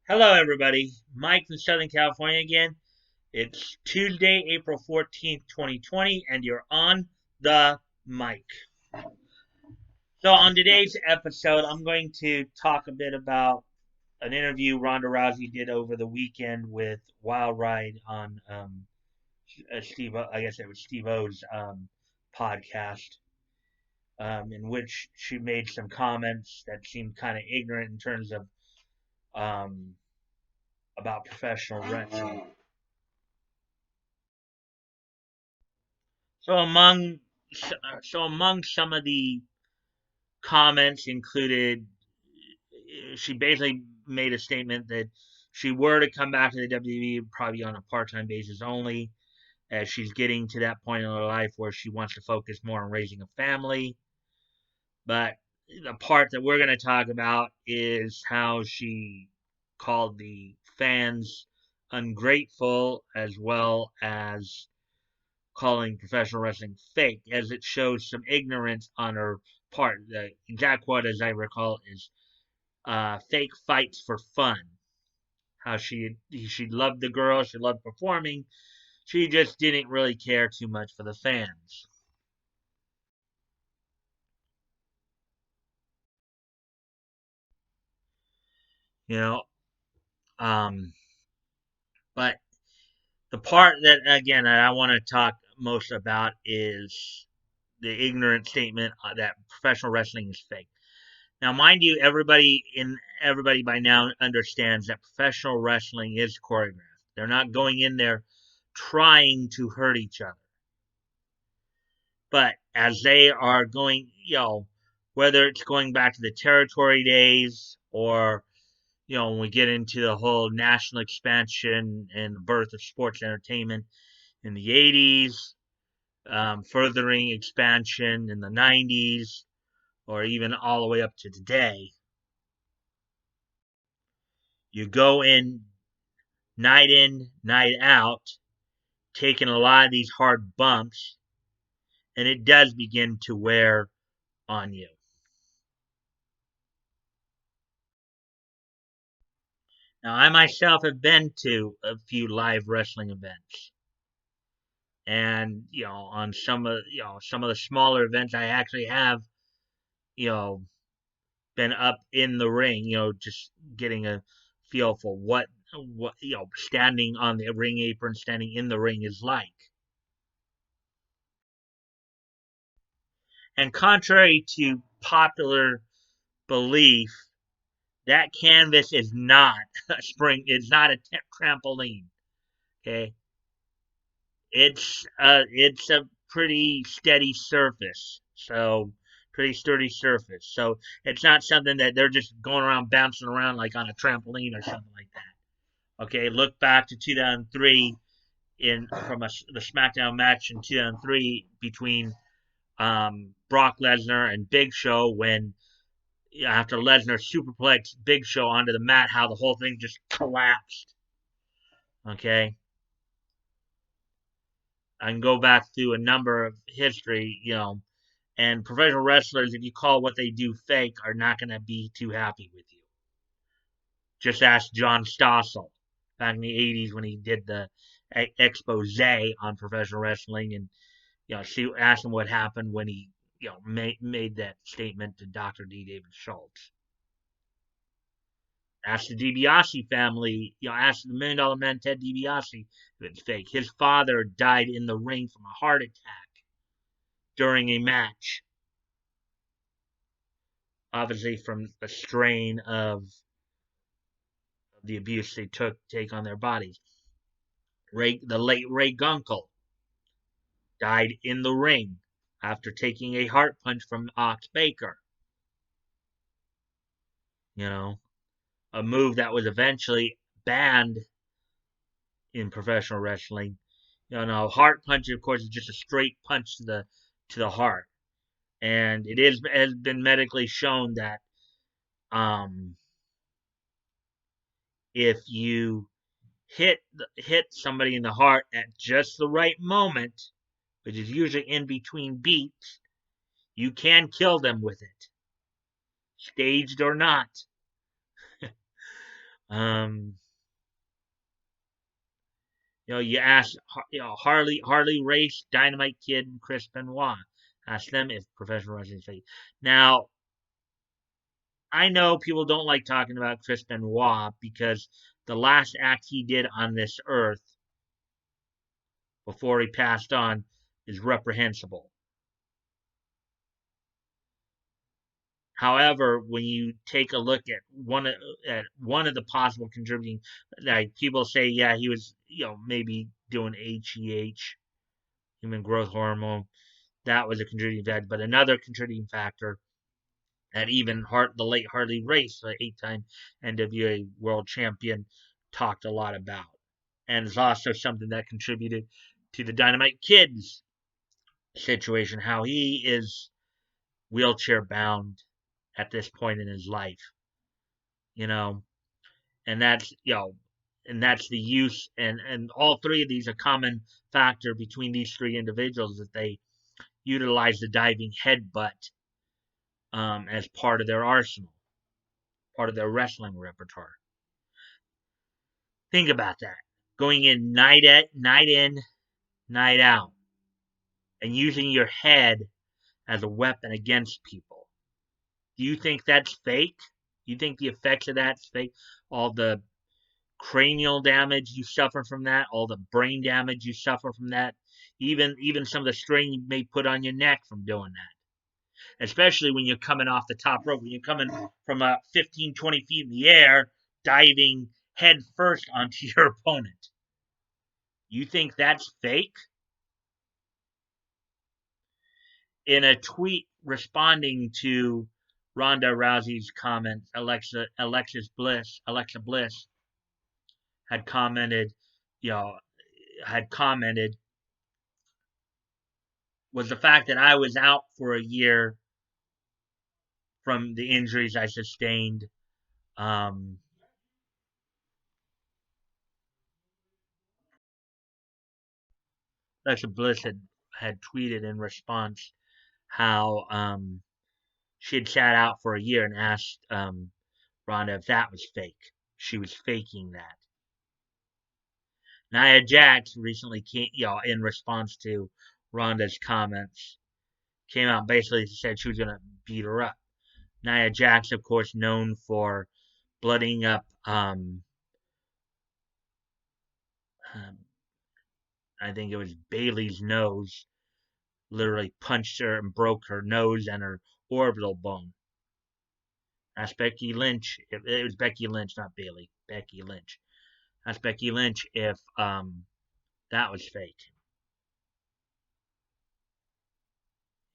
Hello, everybody. Mike from Southern California again. It's Tuesday, April 14th, 2020, and you're on the mic. So, on today's episode, I'm going to talk a bit about an interview Ronda Rousey did over the weekend with Wild Ride on I guess it was Steve O's podcast, in which she made some comments that seemed kind of ignorant in terms of um, about professional wrestling. So among among some of the comments included, she basically made a statement that she were to come back to the WWE probably on a part-time basis only, as she's getting to that point in her life where she wants to focus more on raising a family. But the part that we're going to talk about is how she called the fans ungrateful, as well as calling professional wrestling fake, as it shows some ignorance on her part. The exact quote, as I recall, is "fake fights for fun." How she loved the girl, she loved performing, she just didn't really care too much for the fans. You know, um, but the part that again that I want to talk most about is the ignorant statement that professional wrestling is fake. Now, mind you, everybody by now understands that professional wrestling is choreographed. They're not going in there trying to hurt each other. But as they are going, whether it's going back to the territory days, or when we get into the whole national expansion and the birth of sports entertainment in the 80s, furthering expansion in the 90s, or even all the way up to today, you go in, night out, taking a lot of these hard bumps, and it does begin to wear on you. Now, I myself have been to a few live wrestling events, and on some of the smaller events, I actually have you know been up in the ring, just getting a feel for what standing on the ring apron, standing in the ring is like. And contrary to popular belief, that canvas is not a spring. It's not a trampoline. Okay, it's a pretty steady surface. So pretty sturdy surface. So it's not something that they're just going around bouncing around like on a trampoline or something like that. Okay, look back to 2003 the SmackDown match in 2003 between Brock Lesnar and Big Show, when after Lesnar superplexed Big Show onto the mat, how the whole thing just collapsed. Okay, I can go back through a number of history, and professional wrestlers, if you call what they do fake, are not going to be too happy with you. Just ask John Stossel back in the 80s when he did the expose on professional wrestling, and ask him what happened when he made that statement to Dr. D. David Schultz. Ask the DiBiase family, ask the $1 Million Man Ted DiBiase if it's fake. His father died in the ring from a heart attack during a match, obviously from the strain of the abuse they take on their bodies. The late Ray Gunkel died in the ring after taking a heart punch from Ox Baker. A move that was eventually banned in professional wrestling. A heart punch, of course, is just a straight punch to the heart, and has been medically shown that if you hit somebody in the heart at just the right moment, which is usually in between beats, you can kill them with it, staged or not. Um, you ask, Harley Race, Dynamite Kid, and Chris Benoit. Ask them if professional wrestling is fake. Now, I know people don't like talking about Chris Benoit because the last act he did on this earth before he passed on is reprehensible. However, when you take a look at one of the possible contributing, like people say, yeah, he was maybe doing HEH, human growth hormone, that was a contributing factor. But another contributing factor that even the late Harley Race, the 8-time NWA World Champion, talked a lot about, and it's also something that contributed to the Dynamite Kid's situation, how he is wheelchair bound at this point in his life, you know, and that's the use, and all three of these, a common factor between these three individuals, that they utilize the diving headbutt as part of their arsenal, part of their wrestling repertoire. Think about that. Going in night in, night out, and using your head as a weapon against people. Do you think that's fake? Do you think the effects of that's fake? All the cranial damage you suffer from that, all the brain damage you suffer from that, even some of the strain you may put on your neck from doing that. Especially when you're coming off the top rope, when you're coming from 15, 20 feet in the air, diving head first onto your opponent. You think that's fake? In a tweet responding to Ronda Rousey's comments, Alexa Bliss had commented, you know, had commented, was the fact that I was out for a year from the injuries I sustained. Um, Alexa Bliss had tweeted in response how she had sat out for a year and asked Ronda if that was fake. She was faking that. Nia Jax recently came, in response to Ronda's comments, came out and basically said she was going to beat her up. Nia Jax, of course, known for blooding up, um, I think it was Bailey's nose, literally punched her and broke her nose and her orbital bone. That's Becky Lynch. It was Becky Lynch, not Bailey. Becky Lynch. That's Becky Lynch if that was fake.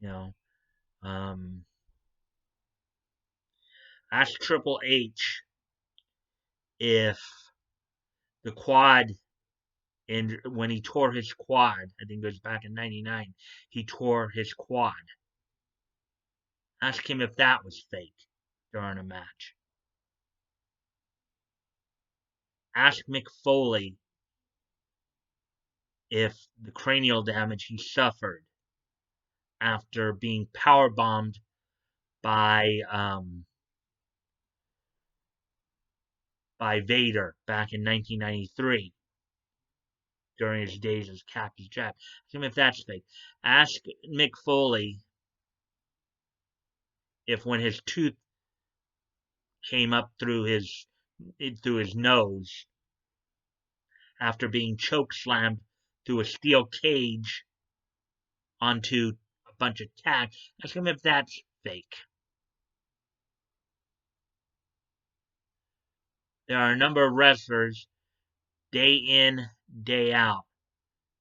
You know, um, ask Triple H if the quad, and when he tore his quad, I think it was back in '99, he tore his quad. Ask him if that was fake during a match. Ask Mick Foley if the cranial damage he suffered after being power bombed by Vader back in 1993 during his days as Cactus Jack. Ask him if that's fake. Ask Mick Foley if when his tooth came up through his nose after being choke slammed through a steel cage onto a bunch of tack. Ask him if that's fake. There are a number of wrestlers, day in, day out,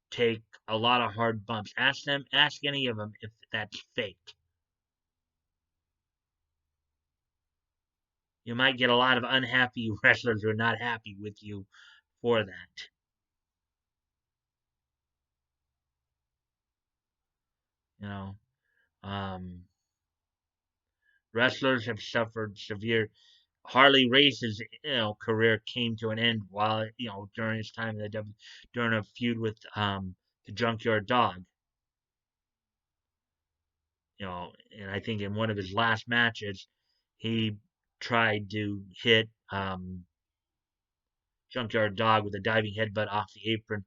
take a lot of hard bumps. Ask any of them if that's fake. You might get a lot of unhappy wrestlers who are not happy with you for that. You know, um, wrestlers have suffered severe. Harley Race's career came to an end while during his time in the during a feud with the Junkyard Dog. And I think in one of his last matches, he tried to hit junkyard dog with a diving headbutt off the apron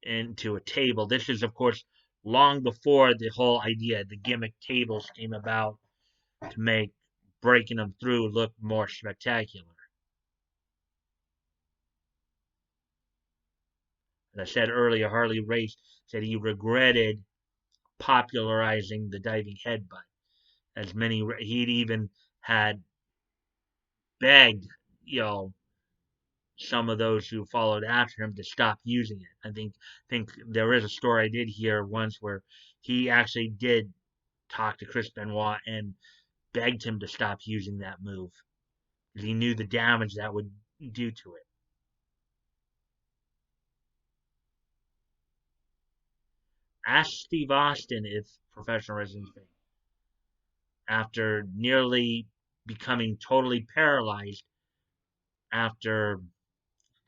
into a table. This is, of course, long before the whole idea, the gimmick tables came about to make breaking them through look more spectacular. As I said earlier, Harley Race said he regretted popularizing the diving headbutt. As many, he'd even had begged, you know, some of those who followed after him to stop using it. I think there is a story I did hear once where he actually did talk to Chris Benoit and begged him to stop using that move because he knew the damage that would do to it. Ask Steve Austin if professional wrestling fake. After nearly becoming totally paralyzed after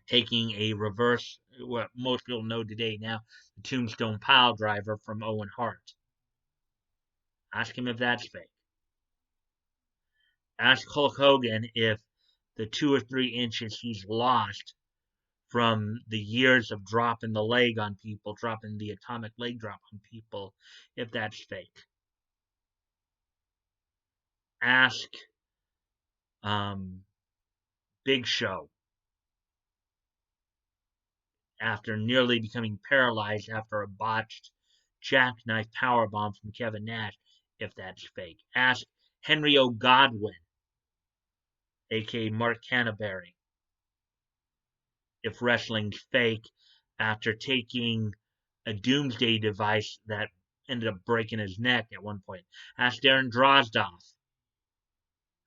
taking a reverse, what most people know today now, the Tombstone Pile Driver from Owen Hart. Ask him if that's fake. Ask Hulk Hogan if the 2 or 3 inches he's lost from the years of dropping the leg on people, dropping the atomic leg drop on people, if that's fake. Ask Big Show after nearly becoming paralyzed after a botched jackknife powerbomb from Kevin Nash, if that's fake. Ask Henry O. Godwin, aka Mark Canterbury, if wrestling's fake after taking a doomsday device that ended up breaking his neck at one point. Ask Darren Drozdoff,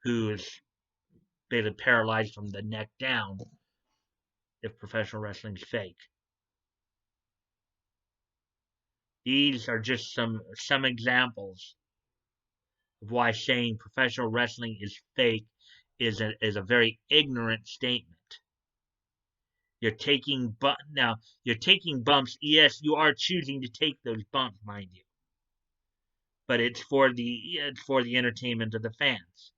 who is basically paralyzed from the neck down, if professional wrestling's fake. These are just some examples of why saying professional wrestling is fake is a very ignorant statement. You're taking bumps. Yes, you are choosing to take those bumps, mind you, but it's for the entertainment of the fans.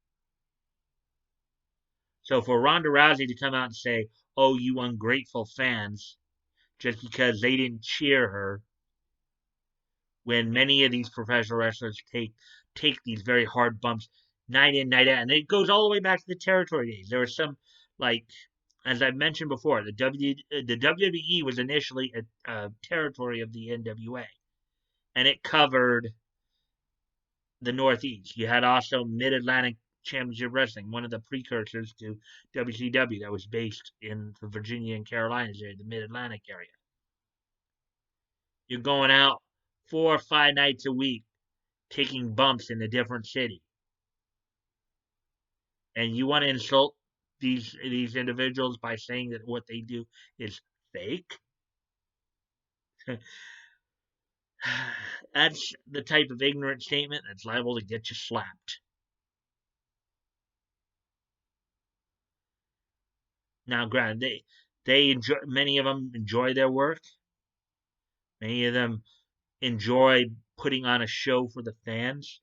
So for Ronda Rousey to come out and say, "Oh, you ungrateful fans," just because they didn't cheer her, when many of these professional wrestlers take these very hard bumps night in, night out, and it goes all the way back to the territory days. There were some, like, as I've mentioned before, the WWE was initially a territory of the NWA, and it covered the Northeast. You had also Mid Atlantic Championship Wrestling, one of the precursors to WCW, that was based in the Virginia and Carolinas area, the Mid Atlantic area. You're going out 4 or 5 nights a week, taking bumps in a different city, and you want to insult these individuals by saying that what they do is fake. That's the type of ignorant statement that's liable to get you slapped. Now, granted, they enjoy, many of them enjoy their work. Many of them enjoy putting on a show for the fans,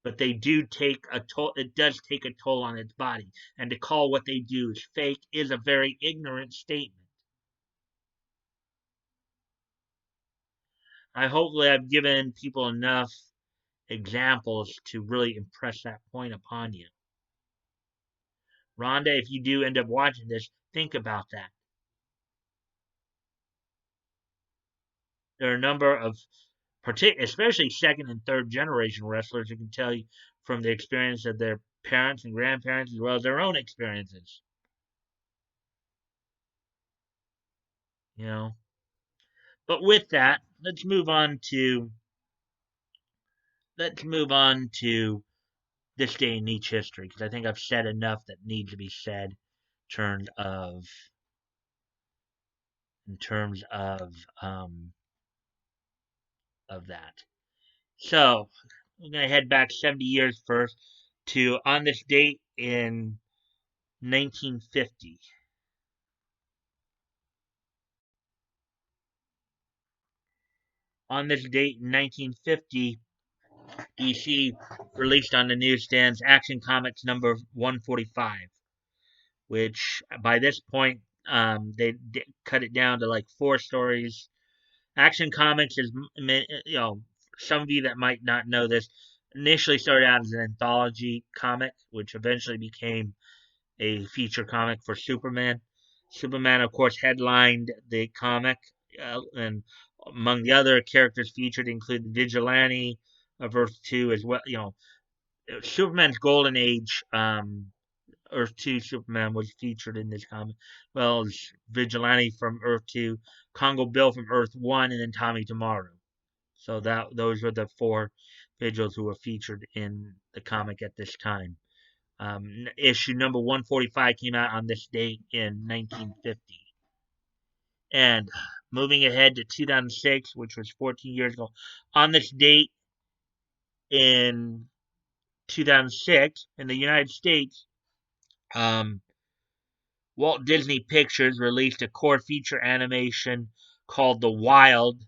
but they do take a toll. It does take a toll on its body, and to call what they do is fake is a very ignorant statement. Hopefully I've given people enough examples to really impress that point upon you. Rhonda, if you do end up watching this, think about that. There are a number of, especially second and third generation wrestlers, who can tell you from the experience of their parents and grandparents as well as their own experiences. You know. But with that, let's move on to this day in each history, because I think I've said enough that needs to be said in terms of in terms of that. So we're gonna head back 70 years first to on this date in 1950. On this date in 1950, DC released on the newsstands Action Comics number 145. which by this point they cut it down to like 4 stories. Action Comics is, some of you that might not know this, initially started out as an anthology comic, which eventually became a feature comic for Superman. Superman, of course, headlined the comic, and among the other characters featured include the Vigilante of Earth 2 as well. Superman's golden age, Earth 2 Superman was featured in this comic. Well as Vigilante from Earth 2, Congo Bill from Earth 1, and then Tommy Tomorrow. So those were the 4 vigils who were featured in the comic at this time. Issue number 145 came out on this date in 1950. And moving ahead to 2006, which was 14 years ago, on this date in 2006 in the United States, um, Walt Disney Pictures released a core feature animation called The Wild.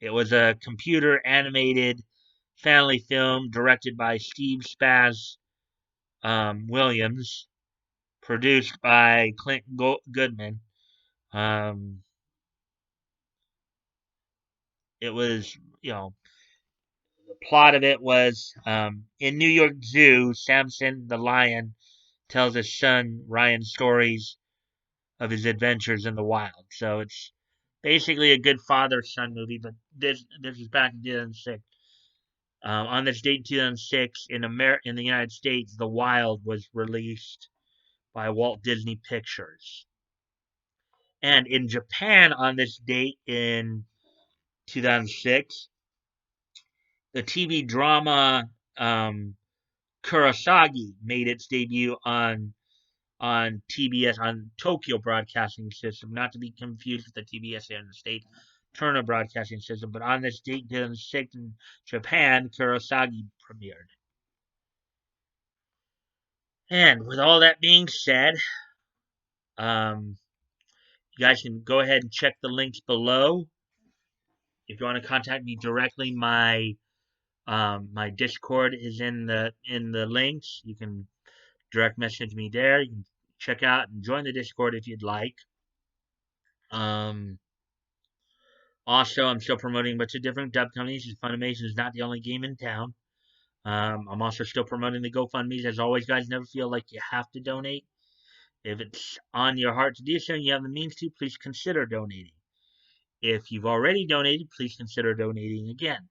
It was a computer animated family film directed by Steve Spaz Williams, produced by Clint Goodman. Um, it was, the plot of it was, in New York Zoo, Samson the lion tells his son Ryan stories of his adventures in the wild. So it's basically a good father-son movie, but this is back in 2006. On this date in 2006, in the United States, The Wild was released by Walt Disney Pictures. And in Japan, on this date in 2006, the TV drama Kurosagi made its debut on TBS, on Tokyo Broadcasting System, not to be confused with the TBS here in the States, Turner Broadcasting System. But on this date, 2006, in Japan, Kurosagi premiered. And with all that being said, um, you guys can go ahead and check the links below. If you want to contact me directly, my Discord is in the links. You can direct message me there. You can check out and join the Discord if you'd like. Um, Also, I'm still promoting a bunch of different dub companies. Funimation is not the only game in town. I'm also still promoting the GoFundMe's. As always, guys, never feel like you have to donate. If it's on your heart to do so and you have the means to, please consider donating. If you've already donated, please consider donating again.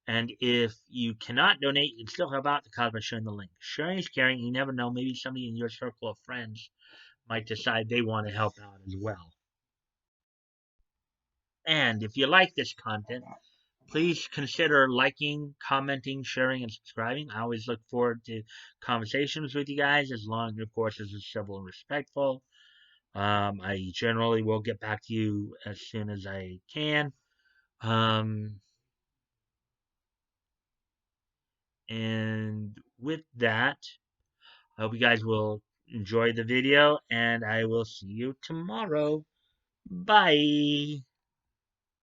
And if you cannot donate, you can still help out the cause by sharing the link. Sharing is caring. You never know. Maybe somebody in your circle of friends might decide they want to help out as well. And if you like this content, please consider liking, commenting, sharing, and subscribing. I always look forward to conversations with you guys, as long, of course, as it's civil and respectful. I generally will get back to you as soon as I can. And with that, I hope you guys will enjoy the video, and I will see you tomorrow. Bye.